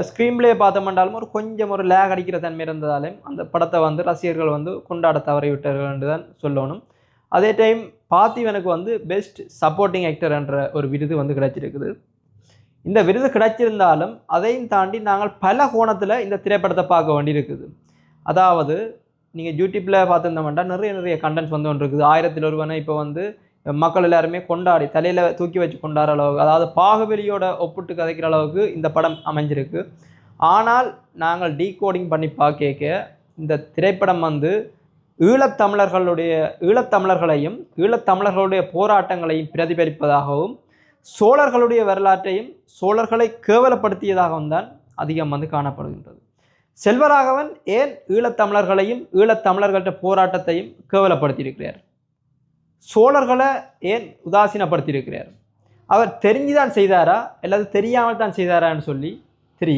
Screen play பார்த்தோம்னாலும் கொஞ்சம் ஒரு லேக் அடிக்கிற தன்மை இருந்ததாலும் அந்த படத்தை வந்து ரசிகர்கள் வந்து கொண்டாட தவறிவிட்டார்கள் என்று தான் சொல்லணும். அதே டைம் பார்த்திபனுக்கு வந்து பெஸ்ட் சப்போர்ட்டிங் ஆக்டர் என்ற ஒரு விருது வந்து கிடைச்சிருக்குது. இந்த விருது கிடைச்சிருந்தாலும் அதையும் தாண்டி நாங்கள் பல கோணத்தில் இந்த திரைப்படத்தை பார்க்க வேண்டியிருக்குது. அதாவது நீங்கள் யூடியூப்பில் பார்த்துருந்தோம்னா நிறைய கண்டென்ட்ஸ் வந்து ஒன்று இருக்குது. 1000ல் ஒருவனை இப்போ வந்து மக்கள் எல்லாருமே கொண்டாடி தலையில் தூக்கி வச்சு கொண்டாடுற அளவுக்கு, அதாவது பாகுபலியோட ஒப்பிட்டு கதைக்கிற அளவுக்கு இந்த படம் அமைஞ்சிருக்கு. ஆனால் நாங்கள் டீகோடிங் பண்ணி பார்க்க இந்த திரைப்படம் வந்து ஈழத்தமிழர்களையும் ஈழத்தமிழர்களுடைய போராட்டங்களையும் பிரதிபலிப்பதாகவும் சோழர்களுடைய வரலாற்றையும் சோழர்களை கேவலப்படுத்தியதாகவும் தான் அதிகம் வந்து காணப்படுகின்றது. செல்வராகவன் ஏன் ஈழத்தமிழர்களையும் ஈழத்தமிழர்கள்ட்ட போராட்டத்தையும் கேவலப்படுத்தியிருக்கிறார்? சோழர்களை ஏன் உதாசீனப்படுத்தியிருக்கிறார்? அவர் தெரிஞ்சுதான் செய்தாரா அல்லது தெரியாமல் தான் செய்தாரான்னு சொல்லி